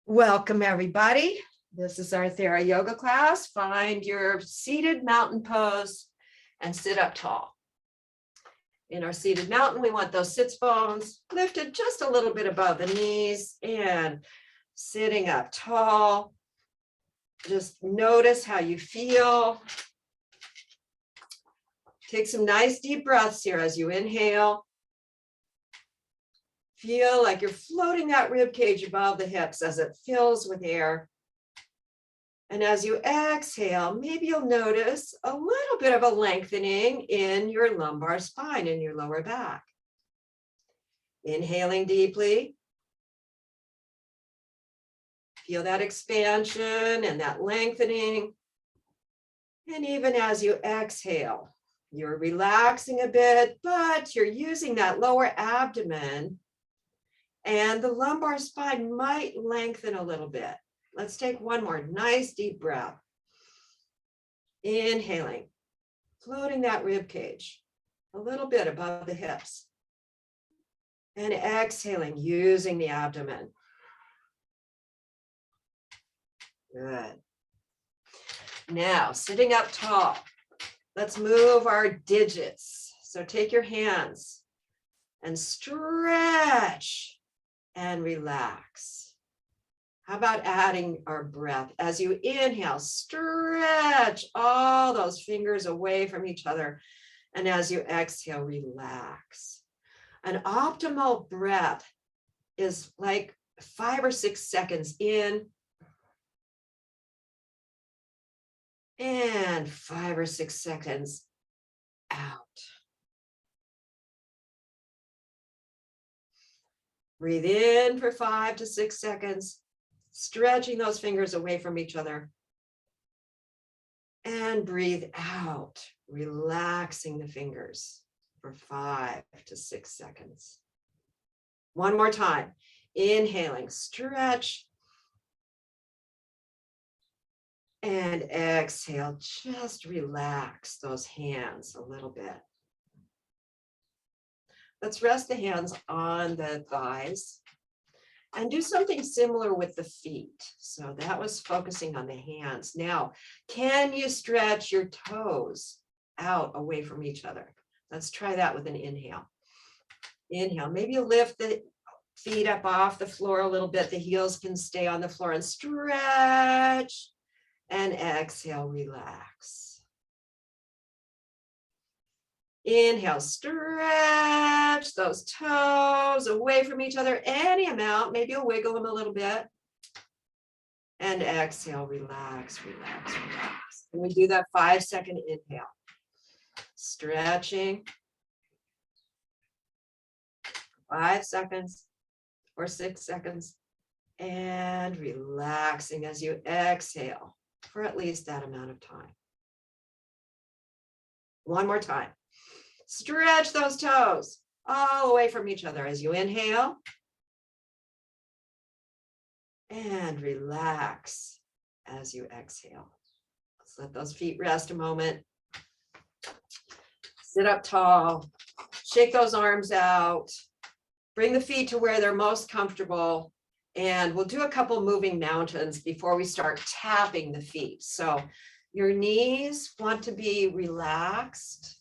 Welcome, everybody. This is our Thera yoga class. Find your seated mountain pose and sit up tall. In our seated mountain, we want those sits bones lifted just a little bit above the knees and sitting up tall. Just notice how you feel. Take some nice deep breaths here as you inhale. Feel like you're floating that rib cage above the hips as it fills with air. And as you exhale, maybe you'll notice a little bit of a lengthening in your lumbar spine, in your lower back. Inhaling deeply. Feel that expansion and that lengthening. And even as you exhale, you're relaxing a bit, but you're using that lower abdomen. And the lumbar spine might lengthen a little bit. Let's take one more nice deep breath. Inhaling, floating that rib cage a little bit above the hips. And exhaling, using the abdomen. Good. Now, sitting up tall, let's move our digits. So take your hands and stretch and relax. How about adding our breath? As you inhale, stretch all those fingers away from each other. And as you exhale, relax. An optimal breath is like 5 or 6 seconds in and 5 or 6 seconds out. Breathe in for 5 to 6 seconds. Stretching those fingers away from each other. And breathe out, relaxing the fingers for 5 to 6 seconds. One more time. Inhaling, stretch. And exhale, just relax those hands a little bit. Let's rest the hands on the thighs. And do something similar with the feet. So that was focusing on the hands. Now, can you stretch your toes out away from each other? Let's try that with an inhale. Inhale, maybe you lift the feet up off the floor a little bit. The heels can stay on the floor and stretch. And exhale, relax. Inhale, stretch those toes away from each other, any amount. Maybe you'll wiggle them a little bit. And exhale, relax, relax, relax. And we do that 5-second inhale. Stretching. 5 seconds or 6 seconds. And relaxing as you exhale for at least that amount of time. One more time. Stretch those toes all away from each other as you inhale. And relax as you exhale. Let's let those feet rest a moment. Sit up tall. Shake those arms out. Bring the feet to where they're most comfortable. And we'll do a couple moving mountains before we start tapping the feet. So your knees want to be relaxed.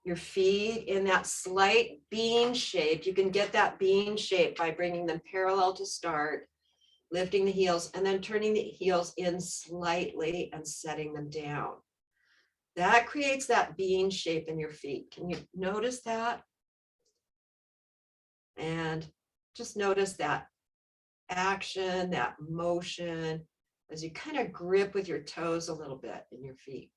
Your feet in that slight bean shape. You can get that bean shape by bringing them parallel to start, lifting the heels, and then turning the heels in slightly and setting them down. That creates that bean shape in your feet. Can you notice that? And just notice that action, that motion, as you kind of grip with your toes a little bit in your feet.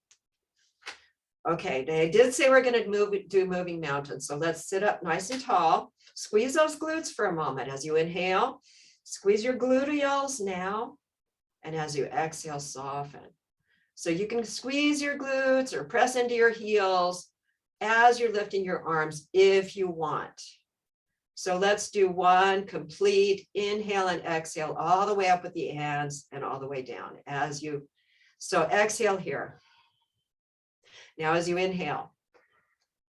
Okay, I did say we're going to do moving mountains. So let's sit up nice and tall. Squeeze those glutes for a moment as you inhale. Squeeze your gluteals now. And as you exhale, soften. So you can squeeze your glutes or press into your heels as you're lifting your arms if you want. So let's do one complete inhale and exhale all the way up with the hands and all the way down as you. So exhale here. Now, as you inhale,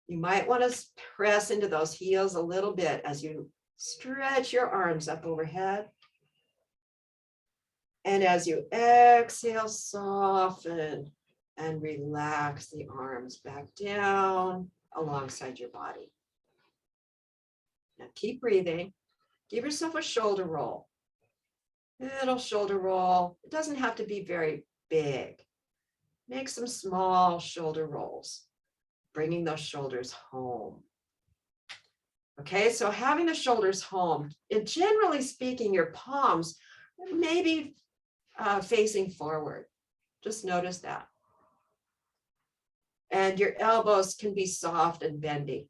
you might want to press into those heels a little bit as you stretch your arms up overhead. And as you exhale, soften and relax the arms back down alongside your body. Now keep breathing. Give yourself a shoulder roll. Little shoulder roll. It doesn't have to be very big. Make some small shoulder rolls, bringing those shoulders home. Okay, so having the shoulders home, and generally speaking, your palms may be facing forward. Just notice that. And your elbows can be soft and bendy.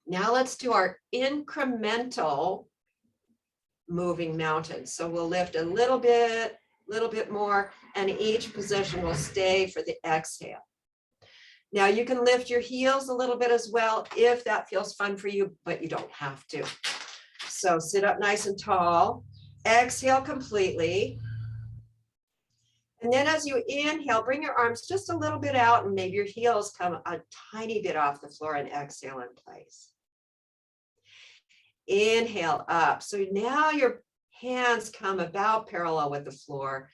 Now let's do our incremental moving mountain. So we'll lift a little bit more, and each position will stay for the exhale. Now you can lift your heels a little bit as well if that feels fun for you, but you don't have to. So sit up nice and tall, exhale completely. And then as you inhale, bring your arms just a little bit out and maybe your heels come a tiny bit off the floor and exhale in place. Inhale up. So now your hands come about parallel with the floor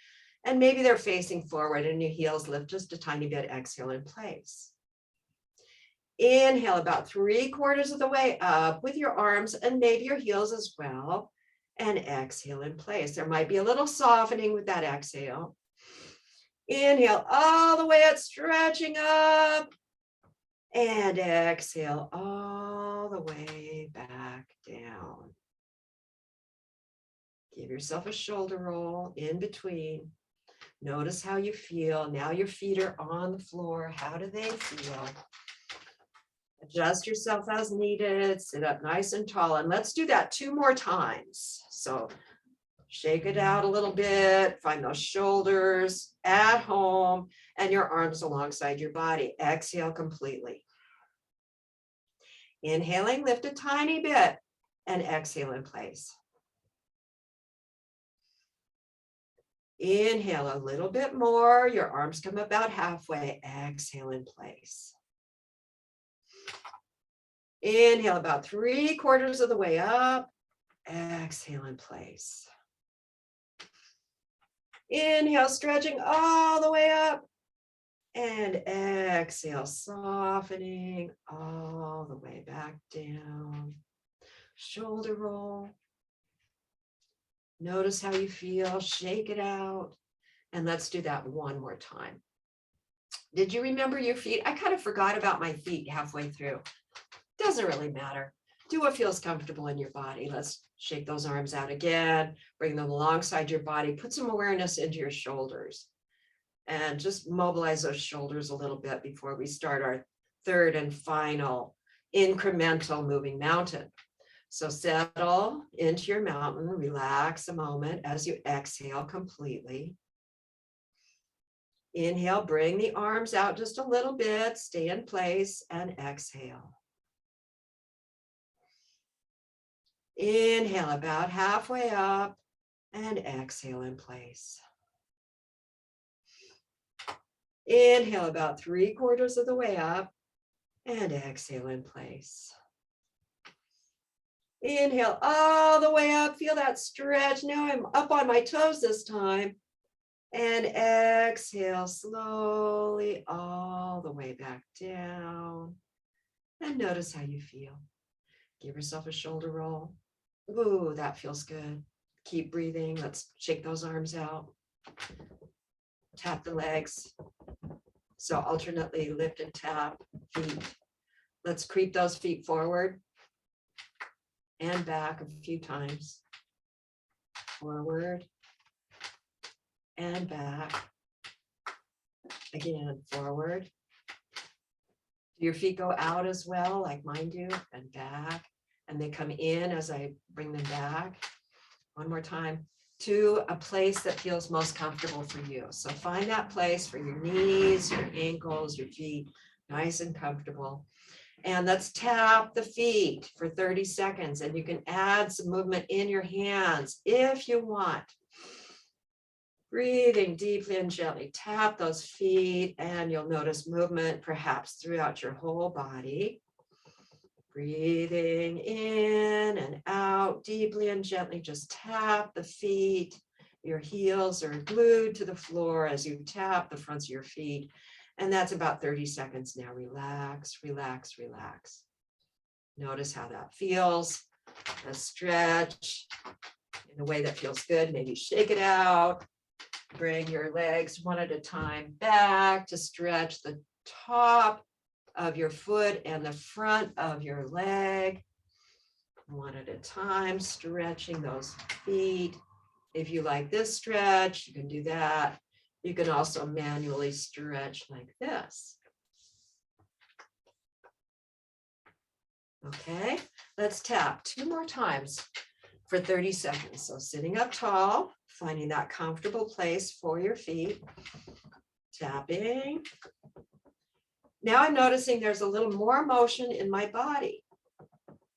and maybe they're facing forward and your heels lift just a tiny bit, exhale in place. Inhale about 3/4 of the way up with your arms and maybe your heels as well, and exhale in place. There might be a little softening with that exhale. Inhale all the way up, stretching up, and exhale all the way back down. Give yourself a shoulder roll in between. Notice how you feel. Now your feet are on the floor. How do they feel? Adjust yourself as needed. Sit up nice and tall. And let's do that 2 more times. So shake it out a little bit. Find those shoulders at home and your arms alongside your body. Exhale completely. Inhaling, lift a tiny bit and exhale in place. Inhale a little bit more. Your arms come about halfway. Exhale in place. Inhale about 3/4 of the way up. Exhale in place. Inhale, stretching all the way up. And exhale, softening all the way back down. Shoulder roll. Notice how you feel. Shake it out. And let's do that 1 more time. Did you remember your feet? I kind of forgot about my feet halfway through. Doesn't really matter. Do what feels comfortable in your body. Let's shake those arms out again. Bring them alongside your body. Put some awareness into your shoulders. And just mobilize those shoulders a little bit before we start our 3rd and final incremental moving mountain. So settle into your mountain. Relax a moment as you exhale completely. Inhale, bring the arms out just a little bit. Stay in place and exhale. Inhale about halfway up and exhale in place. Inhale about 3/4 of the way up and exhale in place. Inhale all the way up. Feel that stretch. Now I'm up on my toes this time. And exhale slowly all the way back down. And notice how you feel. Give yourself a shoulder roll. Ooh, that feels good. Keep breathing. Let's shake those arms out. Tap the legs. So alternately lift and tap feet. Let's creep those feet forward and back a few times. Forward and back. Again, forward. Do your feet go out as well, like mine do, and back? And they come in as I bring them back. 1 more time. To a place that feels most comfortable for you. So find that place for your knees, your ankles, your feet, nice and comfortable. And let's tap the feet for 30 seconds. And you can add some movement in your hands if you want. Breathing deeply and gently, tap those feet and you'll notice movement perhaps throughout your whole body. Breathing in and out deeply and gently, just tap the feet. your heels are glued to the floor as you tap the fronts of your feet. And that's about 30 seconds now. Relax, relax, relax. Notice how that feels. A stretch in a way that feels good. Maybe shake it out. Bring your legs one at a time back to stretch the top of your foot and the front of your leg. One at a time, stretching those feet. If you like this stretch, you can do that. You can also manually stretch like this. Okay, let's tap 2 more times for 30 seconds. So sitting up tall, finding that comfortable place for your feet, tapping. Now I'm noticing there's a little more motion in my body.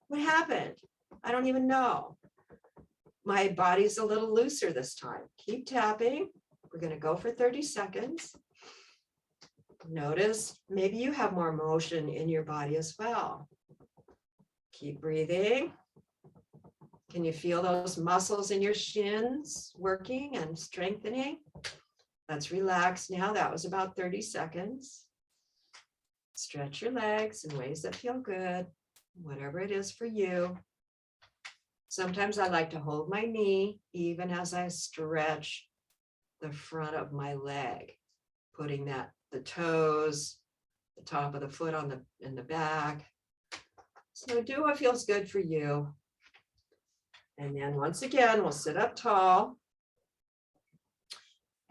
What happened? I don't even know. My body's a little looser this time. Keep tapping. We're going to go for 30 seconds. Notice maybe you have more motion in your body as well. Keep breathing. Can you feel those muscles in your shins working and strengthening? Let's relax now. That was about 30 seconds. Stretch your legs in ways that feel good, whatever it is for you. Sometimes I like to hold my knee even as I stretch the front of my leg, putting the toes, the top of the foot in the back. So do what feels good for you. And then once again, we'll sit up tall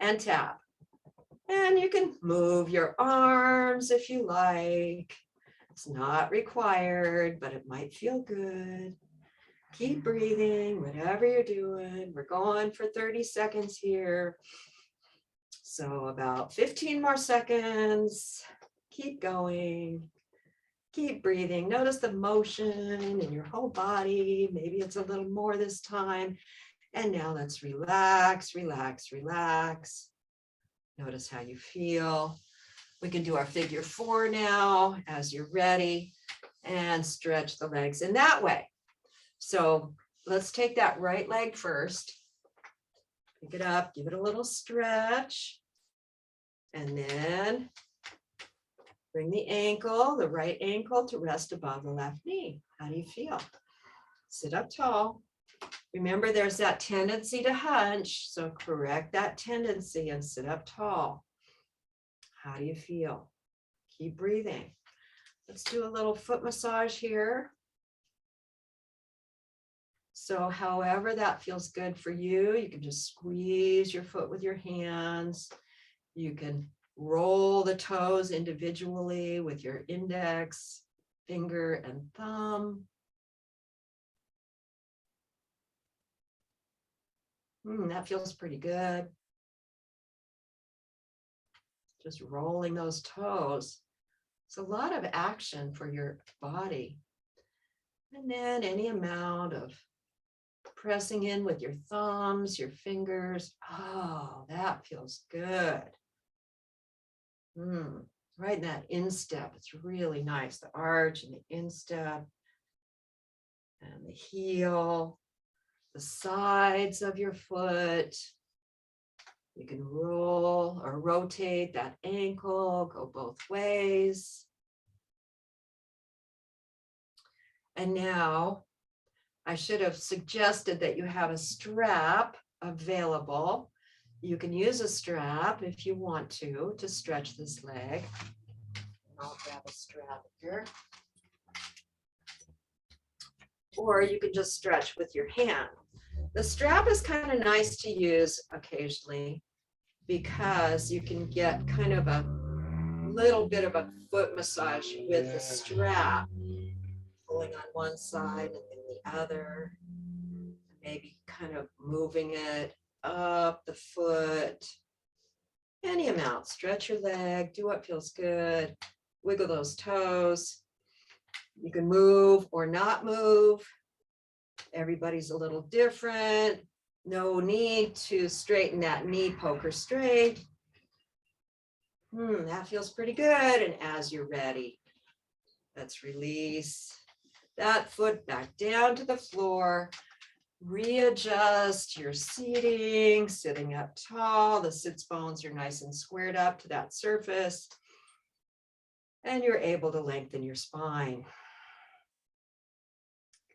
and tap. And you can move your arms if you like. It's not required, but it might feel good. Keep breathing, whatever you're doing. We're going for 30 seconds here. So about 15 more seconds. Keep going. Keep breathing. Notice the motion in your whole body. Maybe it's a little more this time. And now let's relax, relax, relax. Notice how you feel. We can do our figure 4 now as you're ready and stretch the legs in that way. So let's take that right leg first. Pick it up, give it a little stretch. And then bring the right ankle to rest above the left knee. How do you feel? Sit up tall. Remember, there's that tendency to hunch, so correct that tendency and sit up tall. How do you feel? Keep breathing. Let's do a little foot massage here. So however that feels good for you, you can just squeeze your foot with your hands. You can roll the toes individually with your index, finger, and thumb. That feels pretty good. Just rolling those toes. It's a lot of action for your body. And then any amount of pressing in with your thumbs, your fingers. Oh, that feels good. Right in that instep, it's really nice. The arch and the instep and the heel, the sides of your foot. You can roll or rotate that ankle, go both ways. And now I should have suggested that you have a strap available. You can use a strap if you want to stretch this leg. I'll grab a strap here. Or you can just stretch with your hand. The strap is kind of nice to use occasionally because you can get kind of a little bit of a foot massage with the strap, pulling on one side and then the other, maybe kind of moving it up the foot, any amount. Stretch your leg, do what feels good, wiggle those toes. You can move or not move. Everybody's a little different. No need to straighten that knee poker straight. That feels pretty good. And as you're ready, let's release that foot back down to the floor. Readjust your seating, sitting up tall. The sits bones are nice and squared up to that surface. And you're able to lengthen your spine.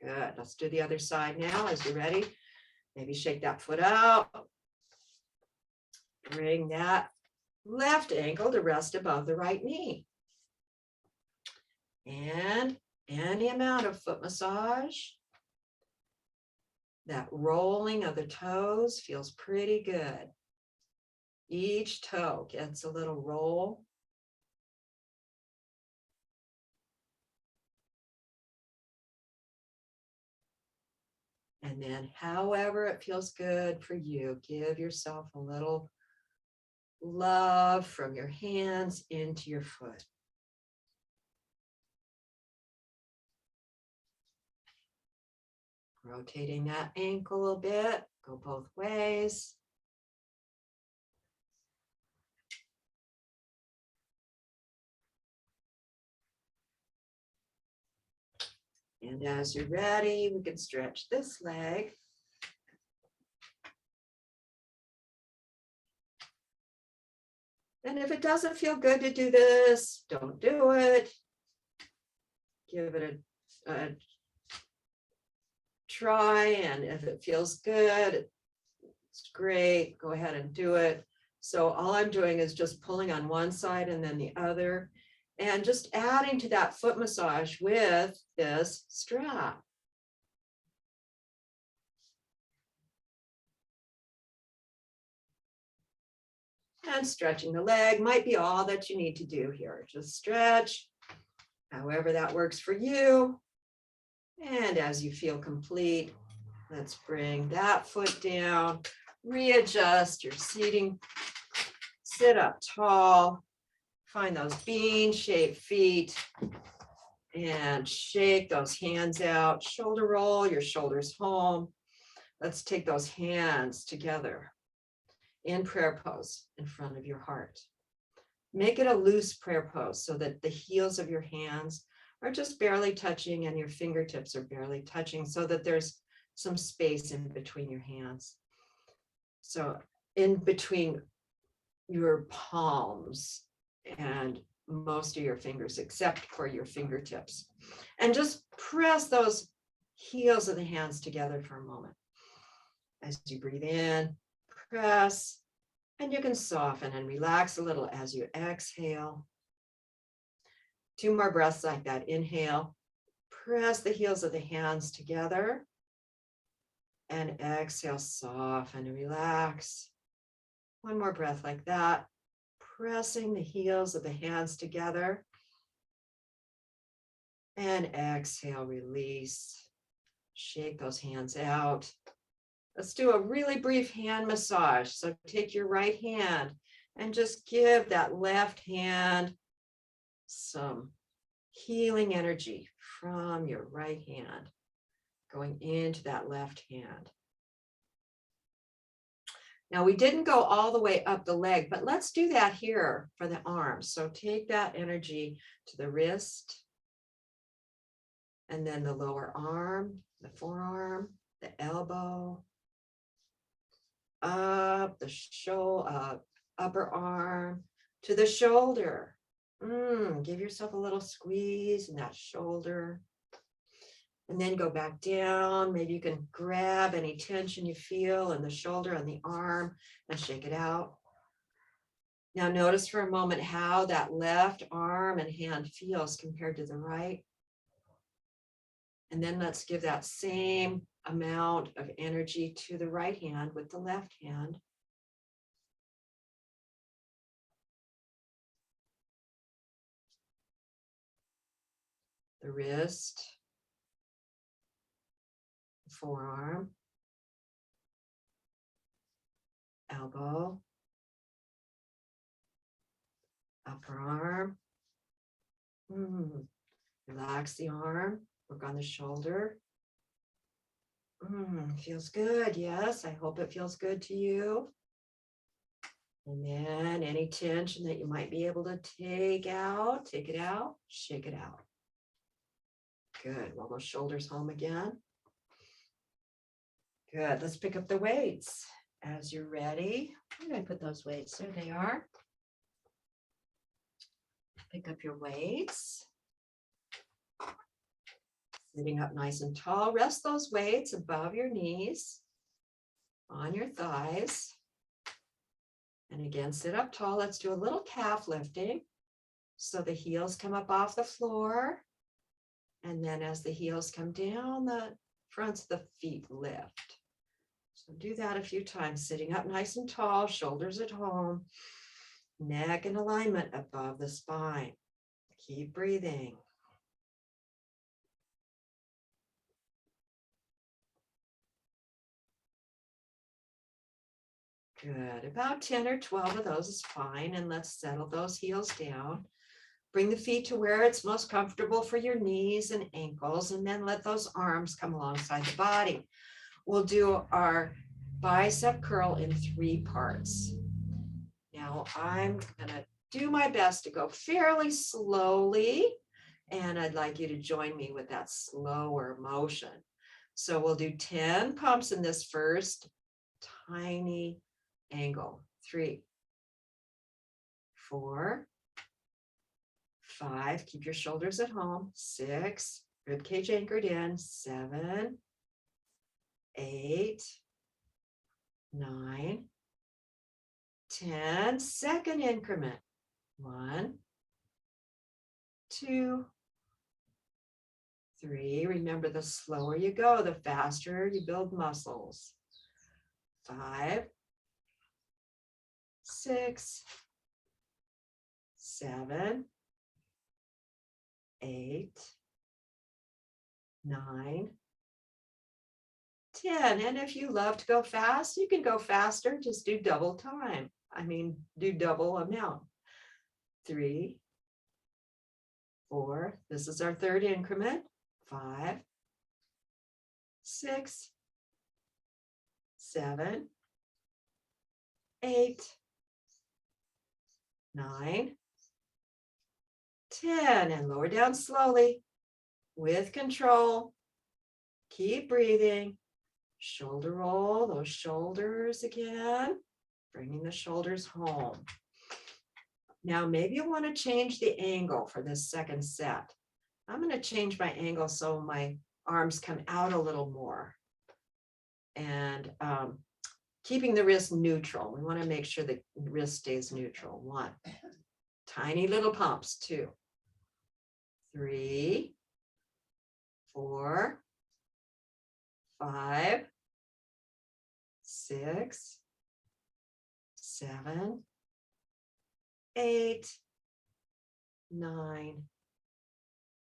Good. Let's do the other side now as you're ready. Maybe shake that foot out. Bring that left ankle to rest above the right knee. And any amount of foot massage. That rolling of the toes feels pretty good. Each toe gets a little roll. And then however it feels good for you, give yourself a little love from your hands into your foot. Rotating that ankle a bit, go both ways. And as you're ready, we can stretch this leg. And if it doesn't feel good to do this, don't do it. Give it a try, and if it feels good, it's great, go ahead and do it. So all I'm doing is just pulling on one side and then the other, and just adding to that foot massage with this strap. And stretching the leg might be all that you need to do here. Just stretch, however that works for you. And as you feel complete, let's bring that foot down, readjust your seating, sit up tall, find those bean-shaped feet, and shake those hands out, shoulder roll, your shoulders home. Let's take those hands together in prayer pose in front of your heart. Make it a loose prayer pose so that the heels of your hands are just barely touching and your fingertips are barely touching, so that there's some space in between your hands. So in between your palms and most of your fingers, except for your fingertips. And just press those heels of the hands together for a moment. As you breathe in, press, and you can soften and relax a little as you exhale. 2 more breaths like that. Inhale, press the heels of the hands together, and exhale, soften and relax. 1 more breath like that, pressing the heels of the hands together, and exhale, release. Shake those hands out. Let's do a really brief hand massage. So take your right hand and just give that left hand some healing energy from your right hand going into that left hand. Now we didn't go all the way up the leg, but let's do that here for the arms. So take that energy to the wrist, and then the lower arm, the forearm, the elbow, up the shoulder, upper arm to the shoulder. Give yourself a little squeeze in that shoulder. And then go back down. Maybe you can grab any tension you feel in the shoulder and the arm and shake it out. Now notice for a moment how that left arm and hand feels compared to the right. And then let's give that same amount of energy to the right hand with the left hand. The wrist, the forearm, elbow, upper arm. Relax the arm, work on the shoulder. Feels good. Yes, I hope it feels good to you. And then any tension that you might be able to take it out, shake it out. Good. Roll those shoulders home again. Good. Let's pick up the weights as you're ready. Where did I put those weights? There they are. Pick up your weights. Sitting up nice and tall. Rest those weights above your knees, on your thighs. And again, sit up tall. Let's do a little calf lifting. So the heels come up off the floor. And then as the heels come down, the fronts of the feet lift. So do that a few times, sitting up nice and tall, shoulders at home, neck in alignment above the spine. Keep breathing. Good. About 10 or 12 of those is fine. And let's settle those heels down. Bring the feet to where it's most comfortable for your knees and ankles, and then let those arms come alongside the body. We'll do our bicep curl in 3 parts. Now I'm going to do my best to go fairly slowly, and I'd like you to join me with that slower motion. So we'll do 10 pumps in this first tiny angle. 3, 4, 5, keep your shoulders at home. 6, ribcage anchored in. 7, 8, 9, 10. Second increment. 1, 2, 3. Remember, the slower you go, the faster you build muscles. 5, 6, 7, 8, 9, 10. And if you love to go fast, you can go faster. Just do double time. Do double amount. 3, 4. This is our third increment. 5, 6, 7, 8, 9, 10. And lower down slowly with control. Keep breathing. Shoulder roll those shoulders again, bringing the shoulders home. Now, maybe you want to change the angle for this second set. I'm going to change my angle so my arms come out a little more. And keeping the wrist neutral. We want to make sure the wrist stays neutral. 1. Tiny little pumps. 2, 3, 4, 5, 6, 7, 8, 9,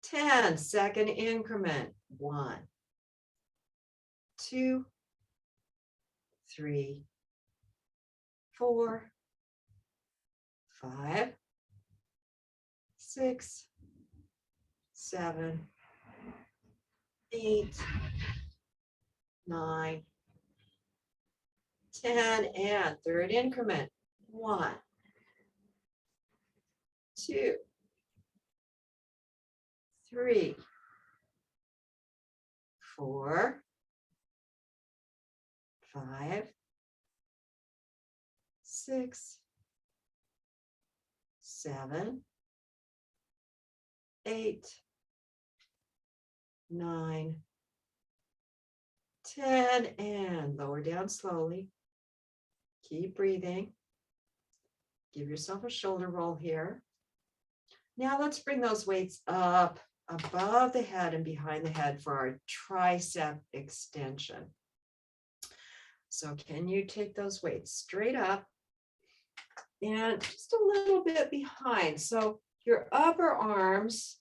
10. Second increment. 1, 2, 3, 4, 5, 6, 7, 8, 9, 10. And third increment. 1, 2, 3, 4, 5, 6, 7, 8, 9, 10. And lower down slowly. Keep breathing. Give yourself a shoulder roll here. Now let's bring those weights up above the head and behind the head for our tricep extension. So can you take those weights straight up and just a little bit behind? So your upper arms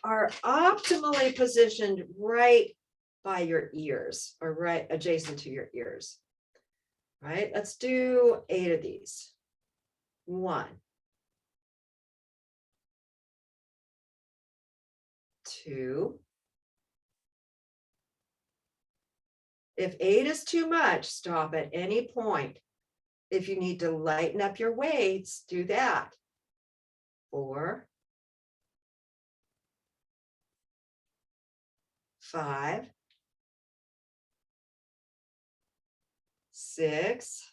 are optimally positioned right by your ears, or right adjacent to your ears. Right? Let's do 8 of these. 1, 2. If 8 is too much, stop at any point. If you need to lighten up your weights, do that. 4, 5, 6,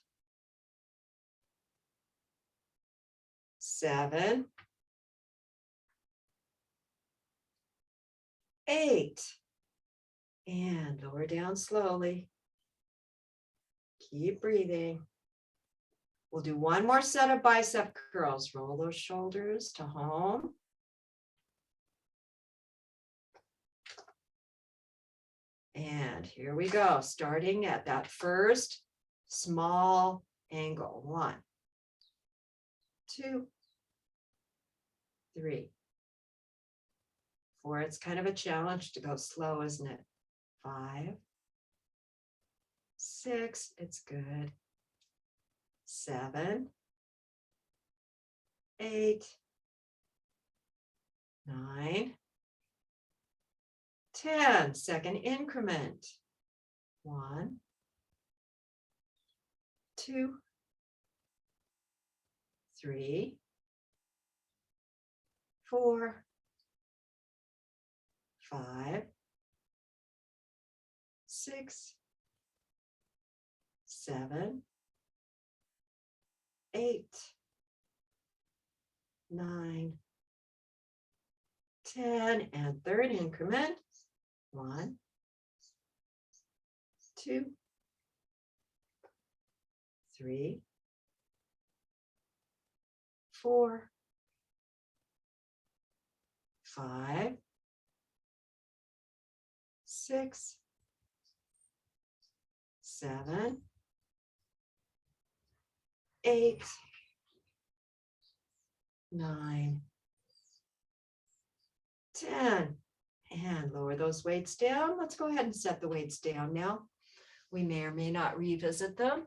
7, 8, and lower down slowly. Keep breathing. We'll do one more set of bicep curls. Roll those shoulders to home. And here we go, starting at that first small angle. 1, 2, 3, 4. It's kind of a challenge to go slow, isn't it? 5, 6, it's good. 7, 8, 9, 10. Second increment. 1, 2, 3, 4, 5, 6, 7, 8, 9, 10, and third increment. 1, 2, 3, 4, 5, 6, 7, 8, 9, 10. And lower those weights down. Let's go ahead and set the weights down now. We may or may not revisit them.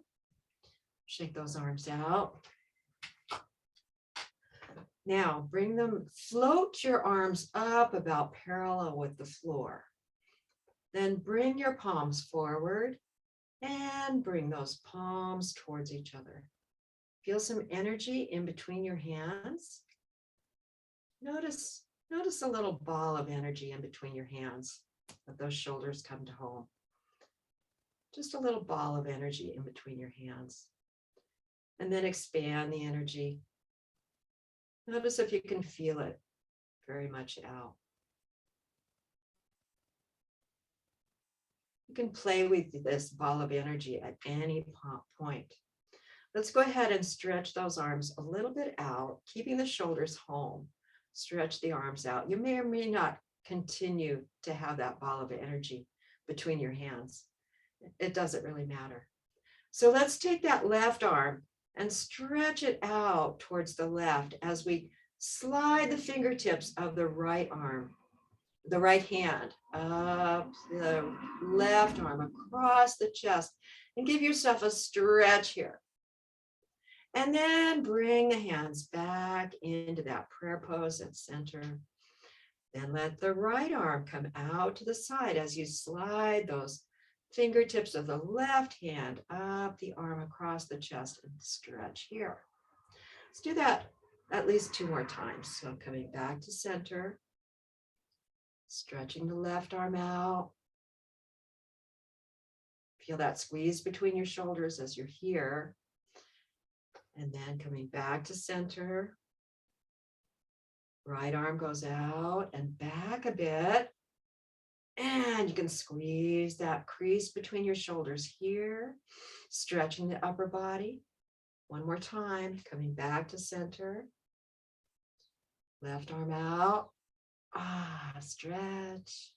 Shake those arms out. Now bring them, float your arms up about parallel with the floor. Then bring your palms forward and bring those palms towards each other. Feel some energy in between your hands. Notice a little ball of energy in between your hands. Let those shoulders come to home. Just a little ball of energy in between your hands. And then expand the energy. Notice if you can feel it very much out. You can play with this ball of energy at any point. Let's go ahead and stretch those arms a little bit out, keeping the shoulders home. Stretch the arms out. You may or may not continue to have that ball of energy between your hands. It doesn't really matter. So let's take that left arm and stretch it out towards the left as we slide the fingertips of the right arm, the right hand, up the left arm across the chest, and give yourself a stretch here. And then bring the hands back into that prayer pose at center. Then let the right arm come out to the side as you slide those fingertips of the left hand up the arm across the chest and stretch here. Let's do that at least 2 more times. So coming back to center, stretching the left arm out. Feel that squeeze between your shoulders as you're here. And then coming back to center, right arm goes out and back a bit. And you can squeeze that crease between your shoulders here, stretching the upper body. One more time, coming back to center. Left arm out, stretch.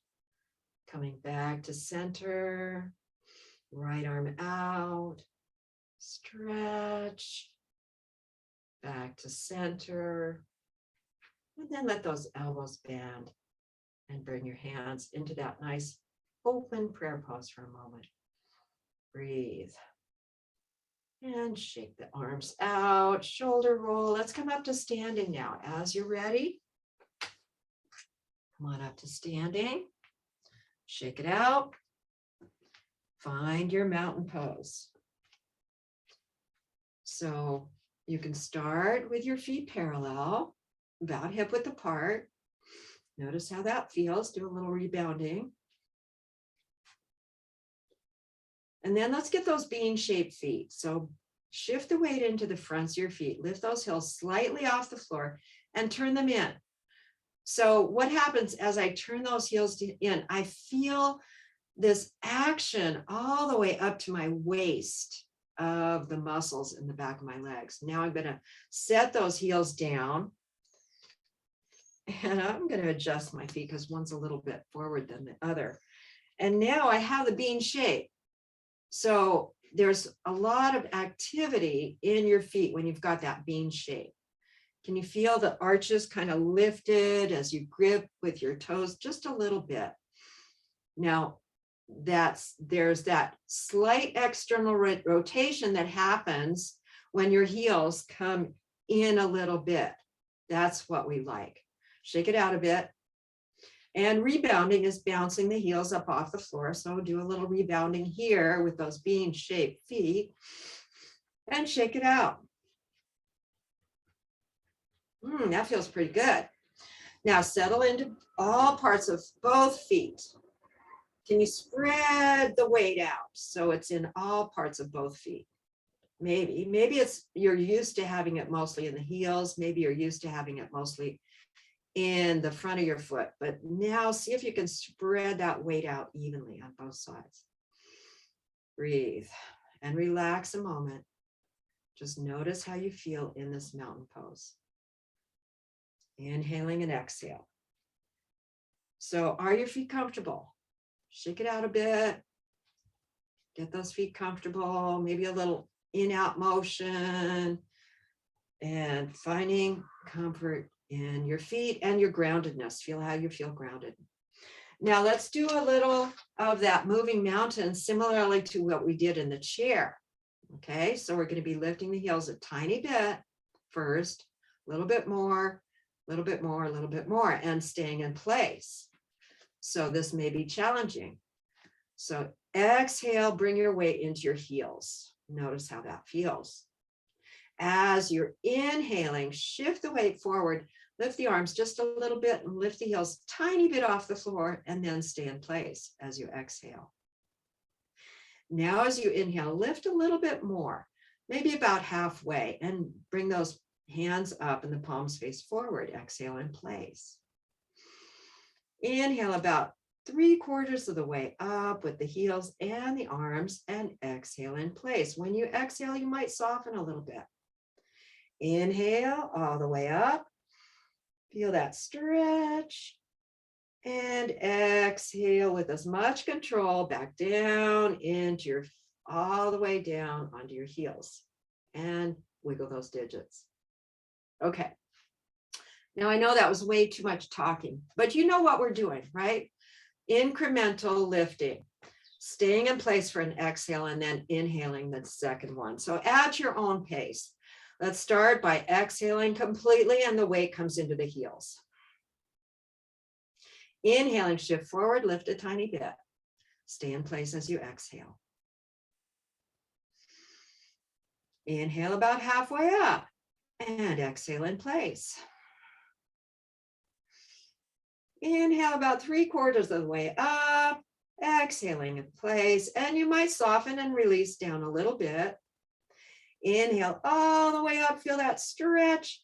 Coming back to center, right arm out, stretch. Back to center, and then let those elbows bend and bring your hands into that nice open prayer pose for a moment. Breathe and shake the arms out, shoulder roll. Let's come up to standing now. As you're ready, come on up to standing, shake it out, find your mountain pose. So you can start with your feet parallel, about hip width apart. Notice how that feels. Do a little rebounding. And then let's get those bean-shaped feet. So shift the weight into the fronts of your feet, lift those heels slightly off the floor and turn them in. So what happens as I turn those heels in, I feel this action all the way up to my waist of the muscles in the back of my legs. Now I'm going to set those heels down and I'm going to adjust my feet because one's a little bit forward than the other. And now I have the bean shape. So there's a lot of activity in your feet when you've got that bean shape. Can you feel the arches kind of lifted as you grip with your toes just a little bit? Now, there's that slight external rotation that happens when your heels come in a little bit. That's what we like. Shake it out a bit. And rebounding is bouncing the heels up off the floor. So do a little rebounding here with those bean-shaped feet and shake it out. That feels pretty good. Now settle into all parts of both feet. Can you spread the weight out so it's in all parts of both feet? Maybe you're used to having it mostly in the heels. Maybe you're used to having it mostly in the front of your foot, but now see if you can spread that weight out evenly on both sides. Breathe and relax a moment. Just notice how you feel in this mountain pose. Inhaling and exhale. So are your feet comfortable? Shake it out a bit. Get those feet comfortable, maybe a little in-out motion, and finding comfort in your feet and your groundedness. Feel how you feel grounded. Now let's do a little of that moving mountain similarly to what we did in the chair. Okay, so we're going to be lifting the heels a tiny bit first, a little bit more, a little bit more, a little bit more, and staying in place. So this may be challenging. So exhale, bring your weight into your heels. Notice how that feels. As you're inhaling, shift the weight forward, lift the arms just a little bit and lift the heels a tiny bit off the floor and then stay in place as you exhale. Now as you inhale, lift a little bit more, maybe about halfway, and bring those hands up and the palms face forward. Exhale in place. Inhale about 3/4 of the way up with the heels and the arms and exhale in place. When you exhale, you might soften a little bit. Inhale all the way up. Feel that stretch. And exhale with as much control back down into your, all the way down onto your heels. And wiggle those digits. Okay. Now I know that was way too much talking, but you know what we're doing, right? Incremental lifting, staying in place for an exhale and then inhaling the second one. So at your own pace. Let's start by exhaling completely and the weight comes into the heels. Inhaling, shift forward, lift a tiny bit. Stay in place as you exhale. Inhale about halfway up and exhale in place. Inhale about 3/4 of the way up, exhaling in place, and you might soften and release down a little bit. Inhale all the way up, feel that stretch.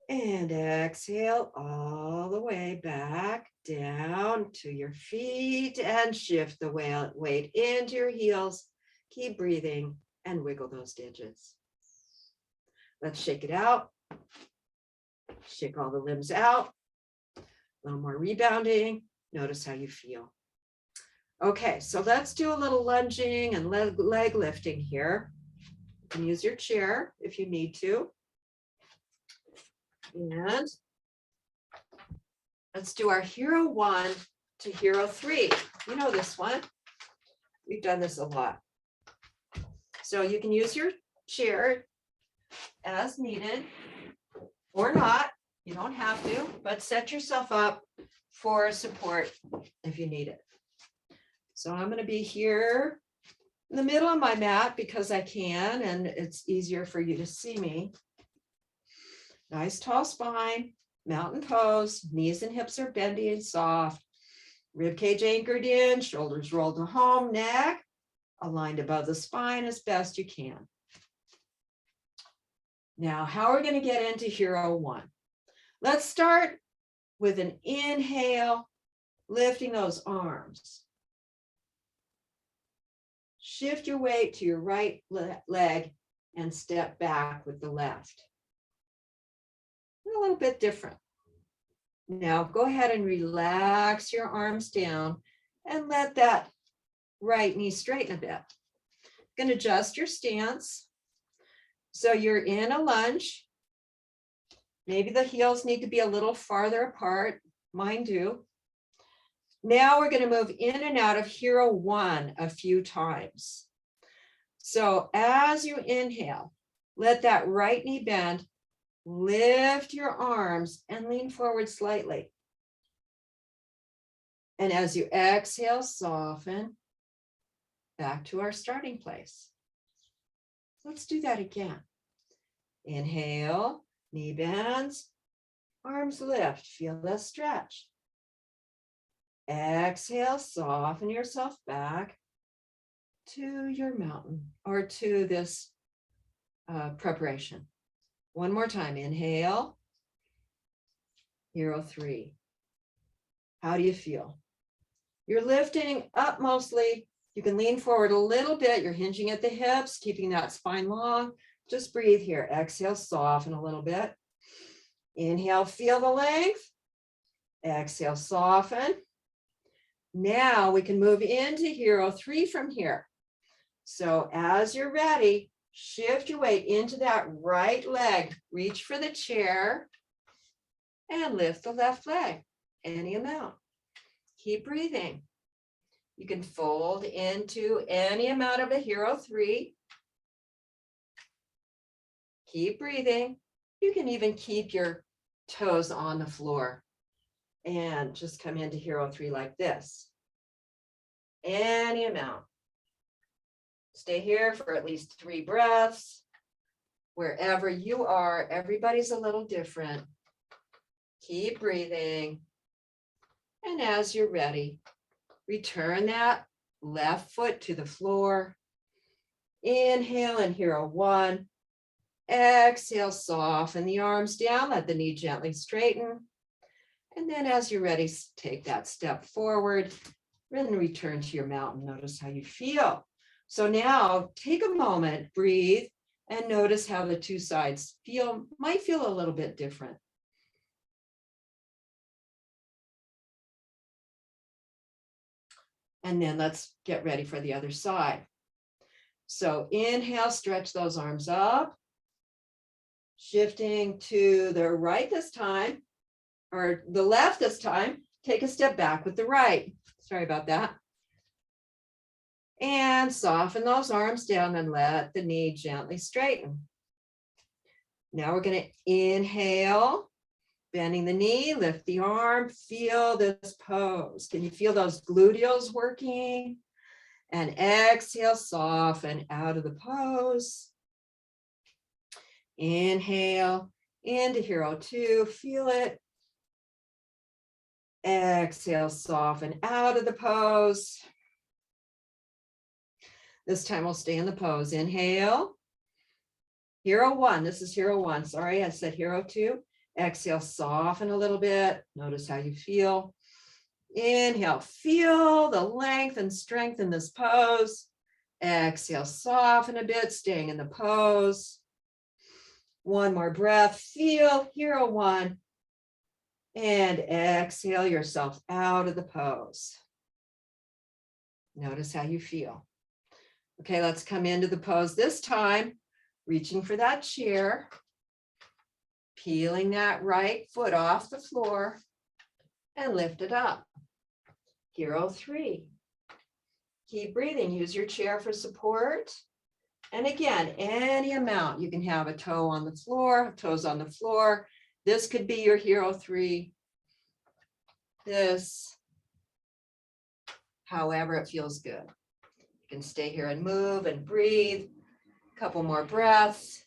And exhale all the way back down to your feet and shift the weight into your heels. Keep breathing and wiggle those digits. Let's shake it out. Shake all the limbs out. A little more rebounding. Notice how you feel. Okay, so let's do a little lunging and leg lifting here. You can use your chair if you need to. And let's do our hero 1 to hero 3. You know this one. We've done this a lot. So you can use your chair as needed or not. You don't have to, but set yourself up for support if you need it. So I'm going to be here in the middle of my mat because I can, and it's easier for you to see me. Nice tall spine, mountain pose, knees and hips are bendy and soft, rib cage anchored in, shoulders rolled to home, neck aligned above the spine as best you can. Now, how are we going to get into hero one? Let's start with an inhale, lifting those arms. Shift your weight to your right leg and step back with the left. A little bit different. Now go ahead and relax your arms down and let that right knee straighten a bit. Going to adjust your stance. So you're in a lunge. Maybe the heels need to be a little farther apart. Mine do. Now we're going to move in and out of hero one a few times. So as you inhale, let that right knee bend, lift your arms and lean forward slightly. And as you exhale, soften back to our starting place. Let's do that again. Inhale, knee bends, arms lift, feel the stretch. Exhale, soften yourself back to your mountain or to this preparation. One more time, inhale, hero three. How do you feel? You're lifting up mostly. You can lean forward a little bit. You're hinging at the hips, keeping that spine long. Just breathe here. Exhale, soften a little bit. Inhale, feel the length. Exhale, soften. Now we can move into hero three from here. So as you're ready, shift your weight into that right leg. Reach for the chair and lift the left leg, any amount. Keep breathing. You can fold into any amount of a hero three. Keep breathing. You can even keep your toes on the floor and just come into hero three like this. Any amount. Stay here for at least 3 breaths. Wherever you are, everybody's a little different. Keep breathing. And as you're ready, return that left foot to the floor. Inhale in hero one. Exhale, soften the arms down. Let the knee gently straighten. And then as you're ready, take that step forward. Then return to your mountain. Notice how you feel. So now take a moment, breathe, and notice how the two sides might feel a little bit different. And then let's get ready for the other side. So inhale, stretch those arms up. Shifting to the right this time, or the left this time, take a step back with the right. Sorry about that. And soften those arms down and let the knee gently straighten. Now we're going to inhale, bending the knee, lift the arm, feel this pose. Can you feel those gluteals working? And exhale, soften out of the pose. Inhale into hero two, feel it. Exhale, soften out of the pose. This time we'll stay in the pose. Inhale. Hero one, this is hero one. Sorry, I said hero two. Exhale, soften a little bit. Notice how you feel. Inhale, feel the length and strength in this pose. Exhale, soften a bit, staying in the pose. One more breath, feel hero one. And exhale yourself out of the pose. Notice how you feel. Okay, let's come into the pose this time, reaching for that chair, peeling that right foot off the floor and lift it up. Hero three. Keep breathing, use your chair for support. And again, any amount. You can have a toe on the floor, toes on the floor. This could be your hero three. This, however it feels good. You can stay here and move and breathe. A couple more breaths.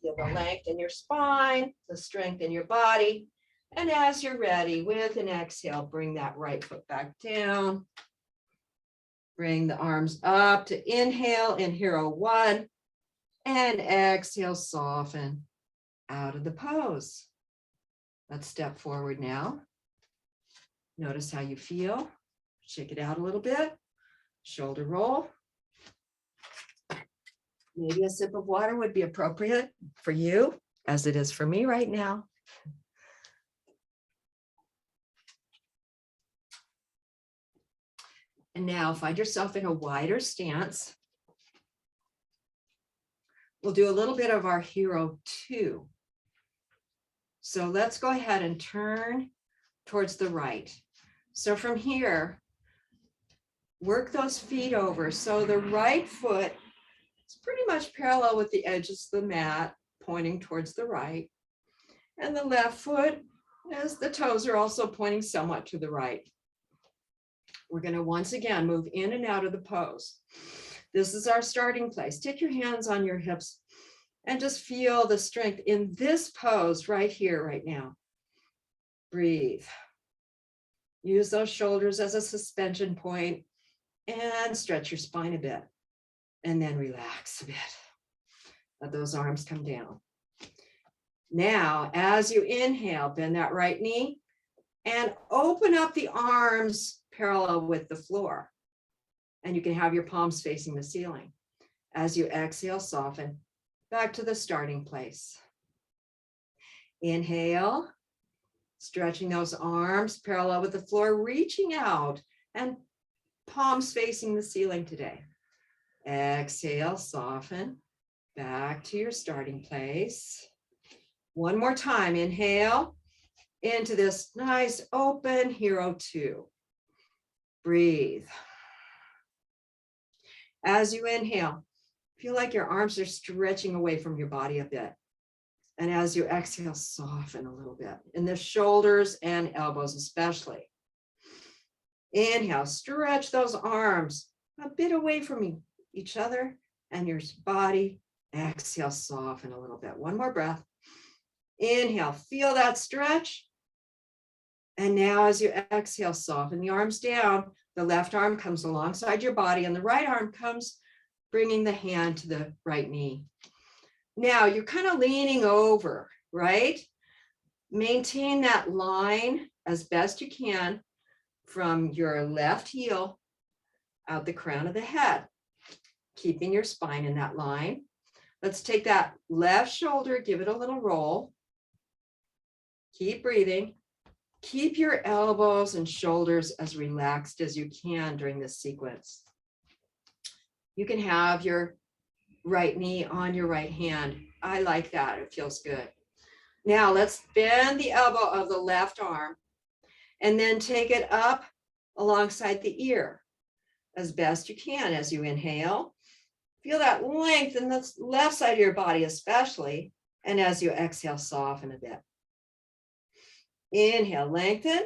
Feel the length in your spine, the strength in your body. And as you're ready, with an exhale, bring that right foot back down. Bring the arms up to inhale in hero one and exhale, soften out of the pose. Let's step forward now. Notice how you feel. Shake it out a little bit. Shoulder roll. Maybe a sip of water would be appropriate for you, as it is for me right now. And now find yourself in a wider stance. We'll do a little bit of our hero two. So let's go ahead and turn towards the right. So from here, work those feet over. So the right foot is pretty much parallel with the edges of the mat, pointing towards the right. And the left foot, as the toes are also pointing somewhat to the right. We're going to once again move in and out of the pose. This is our starting place. Take your hands on your hips and just feel the strength in this pose right here, right now. Breathe. Use those shoulders as a suspension point and stretch your spine a bit. And then relax a bit. Let those arms come down. Now, as you inhale, bend that right knee and open up the arms parallel with the floor. And you can have your palms facing the ceiling. As you exhale, soften back to the starting place. Inhale, stretching those arms parallel with the floor, reaching out and palms facing the ceiling today. Exhale, soften back to your starting place. One more time, inhale into this nice open hero two. Breathe. As you inhale, feel like your arms are stretching away from your body a bit. And as you exhale, soften a little bit in the shoulders and elbows especially. Inhale, stretch those arms a bit away from each other and your body. Exhale, soften a little bit. One more breath. Inhale, feel that stretch. And now as you exhale, soften the arms down. The left arm comes alongside your body and the right arm comes bringing the hand to the right knee. Now you're kind of leaning over, right? Maintain that line as best you can from your left heel out the crown of the head, keeping your spine in that line. Let's take that left shoulder, give it a little roll. Keep breathing. Keep your elbows and shoulders as relaxed as you can during this sequence. You can have your right knee on your right hand. I like that. It feels good. Now let's bend the elbow of the left arm and then take it up alongside the ear as best you can as you inhale. Feel that length in the left side of your body especially. And as you exhale, soften a bit. Inhale, lengthen.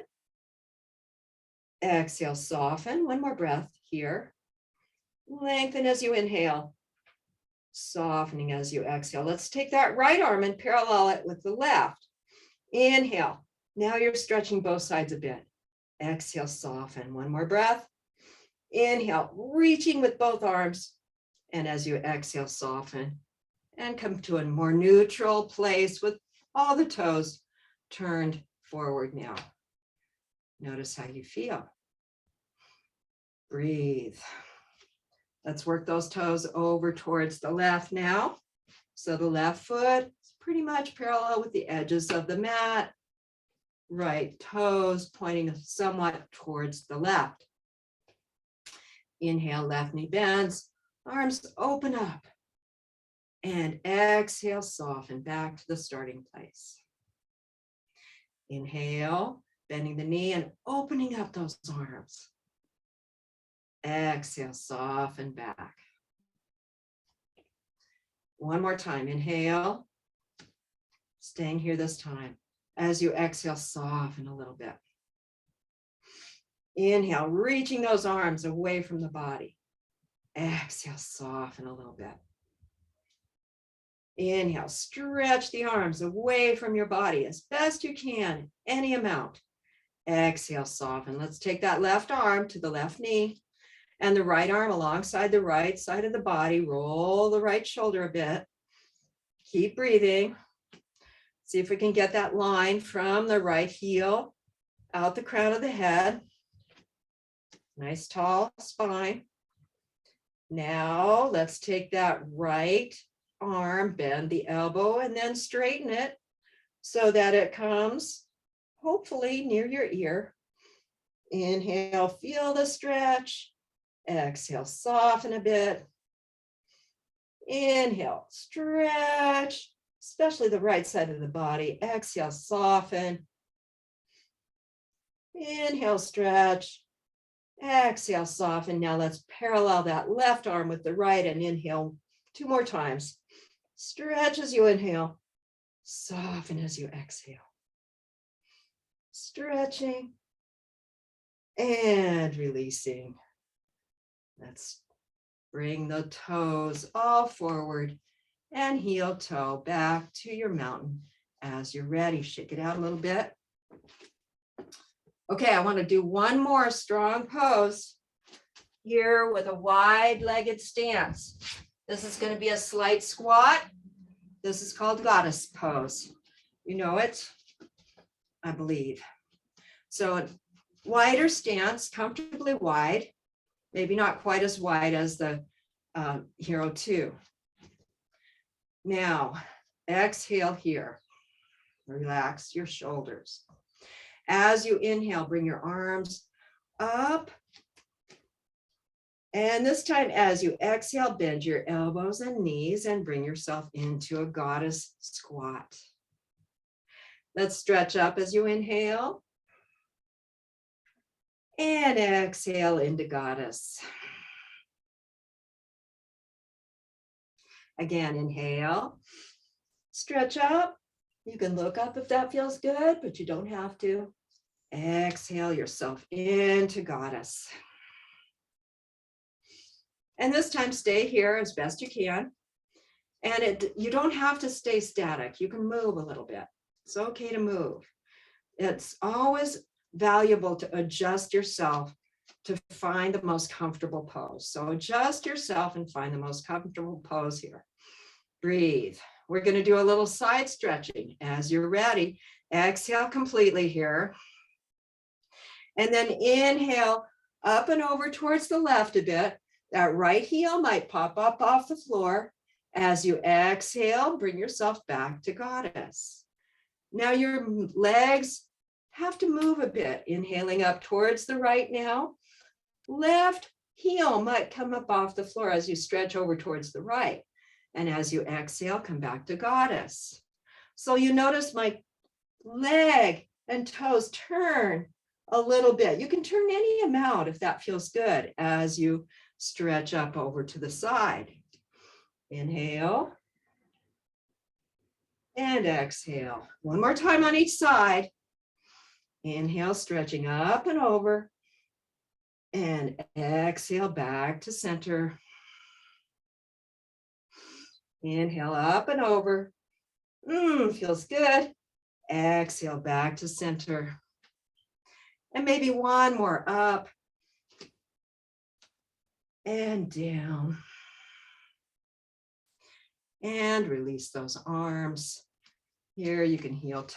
Exhale, soften. One more breath here. Lengthen as you inhale. Softening as you exhale. Let's take that right arm and parallel it with the left. Inhale. Now you're stretching both sides a bit. Exhale, soften. One more breath. Inhale, reaching with both arms. And as you exhale, soften and come to a more neutral place with all the toes turned forward now. Notice how you feel. Breathe. Let's work those toes over towards the left now. So the left foot is pretty much parallel with the edges of the mat. Right toes pointing somewhat towards the left. Inhale, left knee bends, arms open up. And exhale, soften back to the starting place. Inhale, bending the knee and opening up those arms. Exhale, soften back. One more time, inhale. Staying here this time. As you exhale, soften a little bit. Inhale, reaching those arms away from the body. Exhale, soften a little bit. Inhale, stretch the arms away from your body as best you can, any amount. Exhale, soften. Let's take that left arm to the left knee And the right arm alongside the right side of the body. Roll the right shoulder a bit. Keep breathing. See if we can get that line from the right heel out the crown of the head. Nice tall spine. Now let's take that right arm, bend the elbow, and then straighten it so that it comes hopefully near your ear. Inhale, feel the stretch. Exhale, soften a bit. Inhale, stretch, especially the right side of the body. Exhale, soften. Inhale, stretch. Exhale, soften. Now let's parallel that left arm with the right and inhale 2 more times. Stretch as you inhale, soften as you exhale. Stretching and releasing. Let's bring the toes all forward and heel toe back to your mountain as you're ready. Shake it out a little bit. Okay, I want to do one more strong pose here with a wide-legged stance. This is going to be a slight squat. This is called Goddess Pose. You know it, I believe. So a wider stance, comfortably wide, maybe not quite as wide as the Hero 2. Now, exhale here. Relax your shoulders. As you inhale, bring your arms up. And this time, as you exhale, bend your elbows and knees and bring yourself into a goddess squat. Let's stretch up as you inhale. And exhale into goddess. Again, inhale, stretch up. You can look up if that feels good, but you don't have to. Exhale yourself into goddess. And this time, stay here as best you can. And you don't have to stay static. You can move a little bit. It's okay to move. It's always valuable to adjust yourself to find the most comfortable pose. So adjust yourself and find the most comfortable pose here. Breathe. We're going to do a little side stretching. As you're ready, exhale completely here. And then inhale up and over towards the left a bit. That right heel might pop up off the floor. As you exhale, bring yourself back to goddess. Now your legs have to move a bit. Inhaling up towards the right now. Left heel might come up off the floor as you stretch over towards the right. And as you exhale, come back to goddess. So you notice my leg and toes turn a little bit. You can turn any amount if that feels good as you stretch up over to the side. Inhale and exhale. One more time on each side. Inhale, stretching up and over. And exhale back to center. Inhale up and over. Feels good. Exhale back to center. And maybe one more up and down. And release those arms. Here you can heel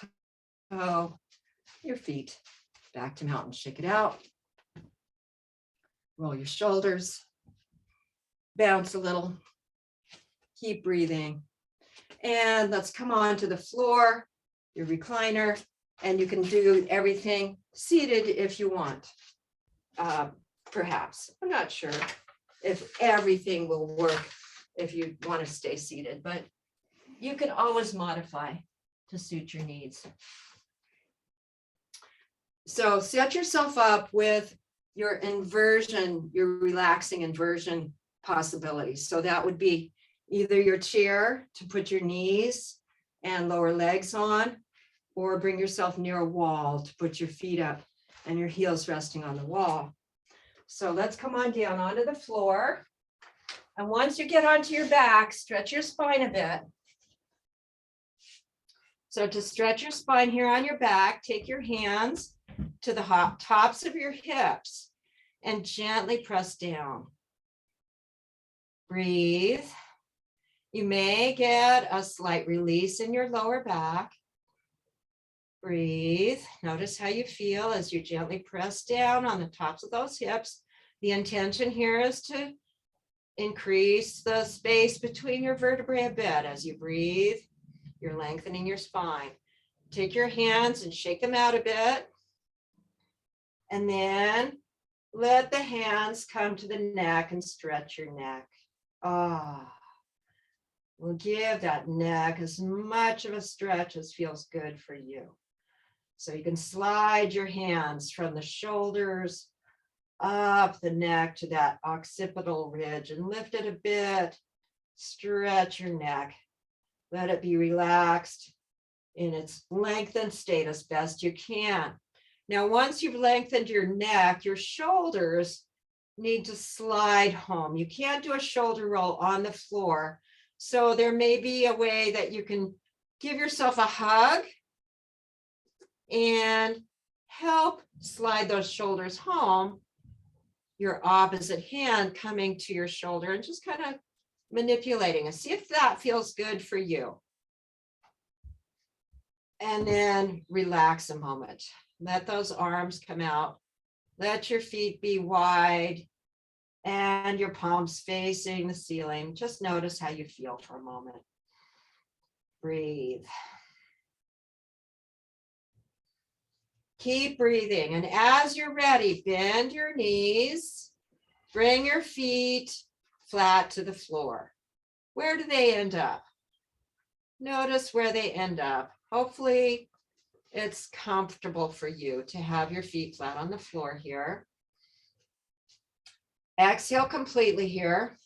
toe, your feet back to mountain. Shake it out. Roll your shoulders. Bounce a little. Keep breathing. And let's come on to the floor, your recliner, and you can do everything seated if you want. Perhaps. I'm not sure if everything will work if you want to stay seated, but you can always modify to suit your needs. So set yourself up with your inversion, your relaxing inversion possibilities. So that would be either your chair to put your knees and lower legs on, or bring yourself near a wall to put your feet up and your heels resting on the wall. So let's come on down onto the floor. And once you get onto your back, stretch your spine a bit. So to stretch your spine here on your back, take your hands to the tops of your hips and gently press down. Breathe. You may get a slight release in your lower back. Breathe. Notice how you feel as you gently press down on the tops of those hips. The intention here is to increase the space between your vertebrae a bit. As you breathe, you're lengthening your spine. Take your hands and shake them out a bit. And then let the hands come to the neck and stretch your neck. We'll give that neck as much of a stretch as feels good for you. So you can slide your hands from the shoulders up the neck to that occipital ridge and lift it a bit. Stretch your neck. Let it be relaxed in its lengthened state as best you can. Now, once you've lengthened your neck, your shoulders need to slide home. You can't do a shoulder roll on the floor. So there may be a way that you can give yourself a hug and help slide those shoulders home. Your opposite hand coming to your shoulder and just kind of manipulating and see if that feels good for you. And then relax a moment. Let those arms come out. Let your feet be wide and your palms facing the ceiling. Just notice how you feel for a moment. Breathe. Keep breathing. And as you're ready, bend your knees. Bring your feet flat to the floor. Where do they end up? Notice where they end up. Hopefully, it's comfortable for you to have your feet flat on the floor here. Exhale completely here.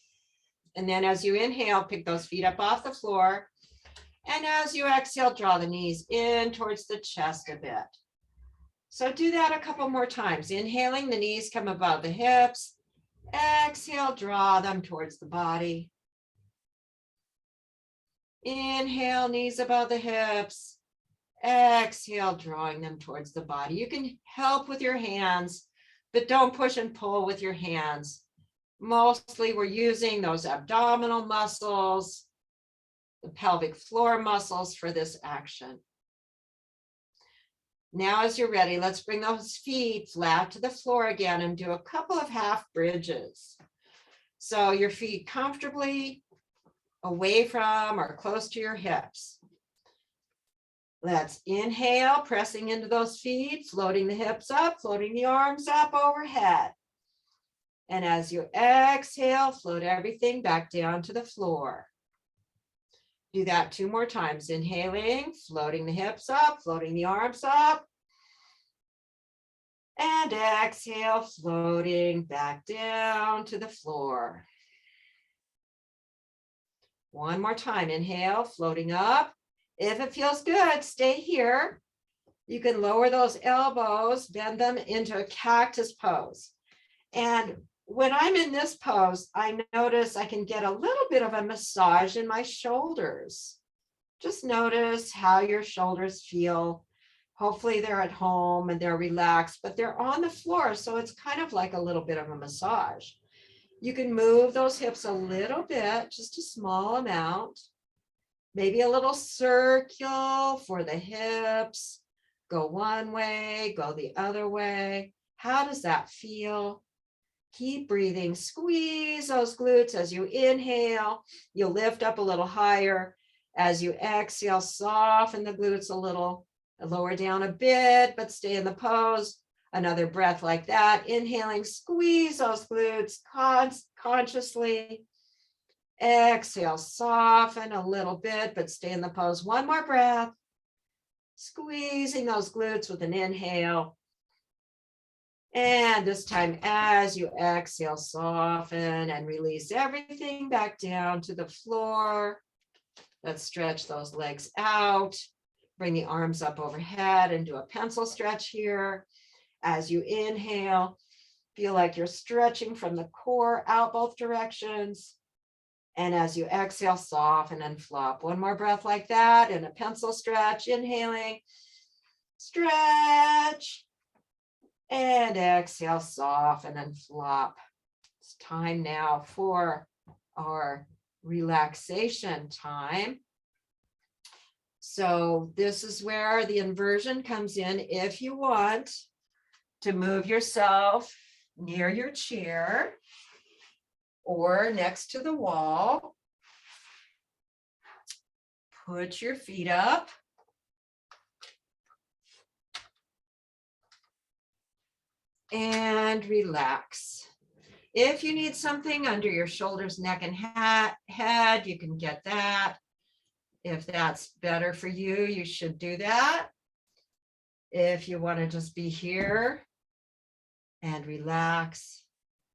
And then as you inhale, pick those feet up off the floor. And as you exhale, draw the knees in towards the chest a bit. So do that a couple more times. Inhaling, the knees come above the hips. Exhale, draw them towards the body. Inhale, knees above the hips. Exhale, drawing them towards the body. You can help with your hands, but don't push and pull with your hands. Mostly we're using those abdominal muscles, the pelvic floor muscles for this action. Now, as you're ready, let's bring those feet flat to the floor again and do a couple of half bridges. So your feet comfortably away from or close to your hips. Let's inhale, pressing into those feet, floating the hips up, floating the arms up overhead. And as you exhale, float everything back down to the floor. Do that 2 more times. Inhaling, floating the hips up, floating the arms up. And exhale, floating back down to the floor. 1 more time. Inhale, floating up. If it feels good, stay here. You can lower those elbows, bend them into a cactus pose. And when I'm in this pose, I notice I can get a little bit of a massage in my shoulders. Just notice how your shoulders feel. Hopefully they're at home and they're relaxed, but they're on the floor. So it's kind of like a little bit of a massage. You can move those hips a little bit, just a small amount. Maybe a little circle for the hips. Go one way, go the other way. How does that feel? Keep breathing. Squeeze those glutes as you inhale. You'll lift up a little higher. As you exhale, soften the glutes a little. Lower down a bit, but stay in the pose. Another breath like that. Inhaling, squeeze those glutes consciously. Exhale, soften a little bit, but stay in the pose. 1 more breath. Squeezing those glutes with an inhale. And this time, as you exhale, soften and release everything back down to the floor. Let's stretch those legs out. Bring the arms up overhead and do a pencil stretch here. As you inhale, feel like you're stretching from the core out both directions. And as you exhale, soften and flop. 1 more breath like that and a pencil stretch. Inhaling, stretch. And exhale, soften and flop. It's time now for our relaxation time. So this is where the inversion comes in. If you want to move yourself near your chair or next to the wall, put your feet up. And relax. If you need something under your shoulders, neck, and head, you can get that. If that's better for you, you should do that. If you want to just be here and relax,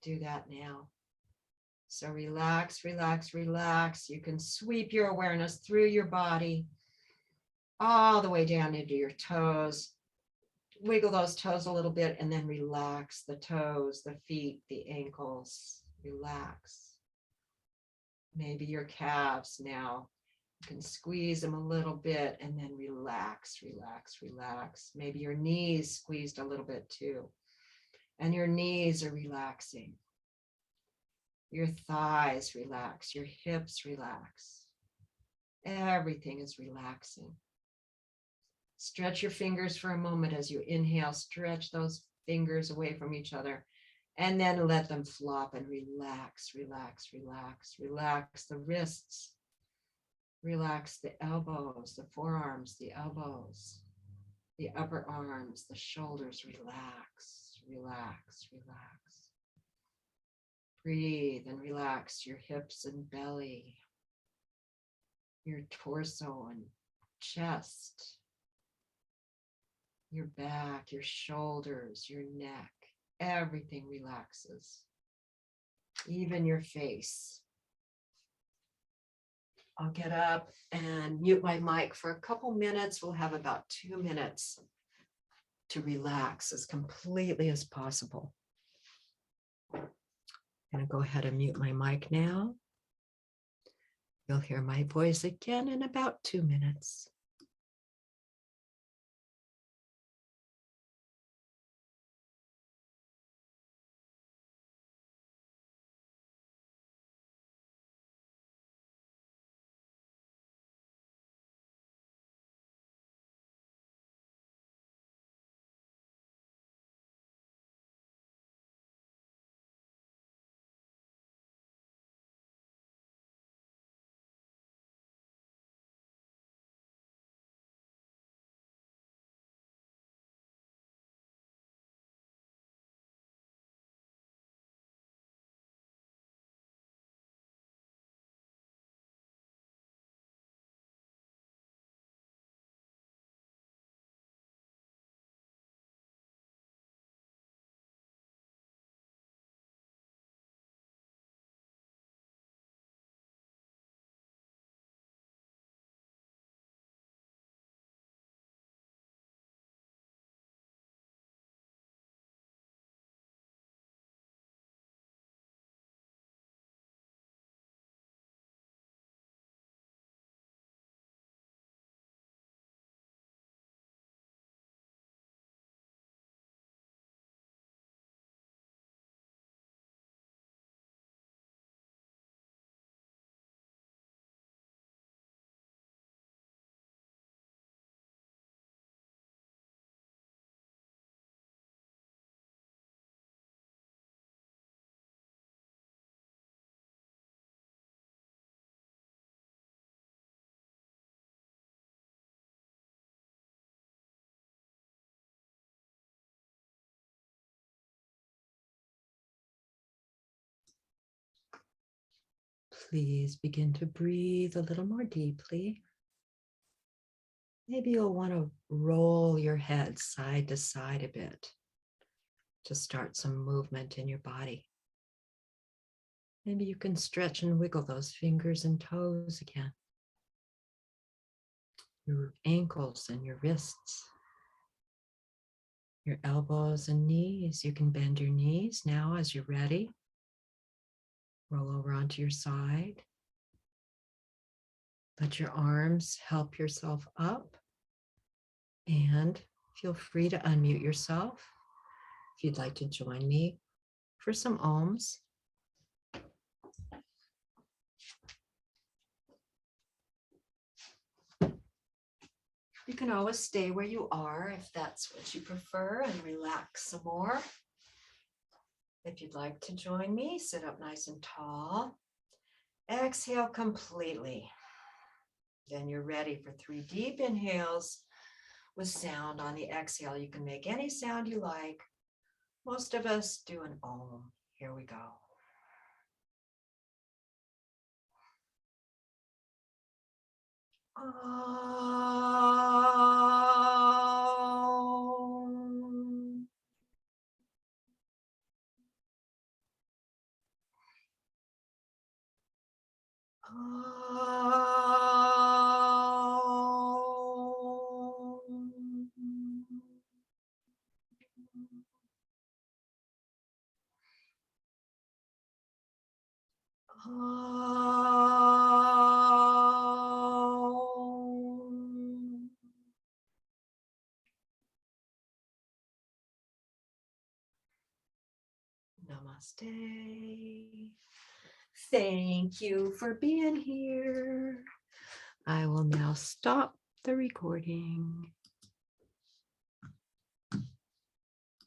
do that now. So relax, relax, relax. You can sweep your awareness through your body all the way down into your toes. Wiggle those toes a little bit and then relax the toes, the feet, the ankles. Relax. Maybe your calves now. You can squeeze them a little bit and then relax, relax, relax. Maybe your knees squeezed a little bit too. And your knees are relaxing. Your thighs relax, your hips relax. Everything is relaxing. Stretch your fingers for a moment as you inhale. Stretch those fingers away from each other and then let them flop and relax, relax, relax. Relax the wrists. Relax the elbows, the forearms, the elbows, the upper arms, the shoulders. Relax, relax, relax. Breathe and relax your hips and belly, your torso and chest, your back, your shoulders, your neck. Everything relaxes, even your face. I'll get up and mute my mic for a couple minutes. We'll have about 2 minutes to relax as completely as possible. I'm going to go ahead and mute my mic now. You'll hear my voice again in about 2 minutes. Please begin to breathe a little more deeply. Maybe you'll want to roll your head side to side a bit to start some movement in your body. Maybe you can stretch and wiggle those fingers and toes again. Your ankles and your wrists. Your elbows and knees. You can bend your knees now as you're ready. Roll over onto your side. Let your arms help yourself up. And feel free to unmute yourself If you'd like to join me for some ohms. You can always stay where you are if that's what you prefer and relax some more. If you'd like to join me, sit up nice and tall. Exhale completely. Then you're ready for 3 deep inhales with sound on the exhale. You can make any sound you like. Most of us do an om. Here we go. Om. Namaste. Thank you for being here. I will now stop the recording.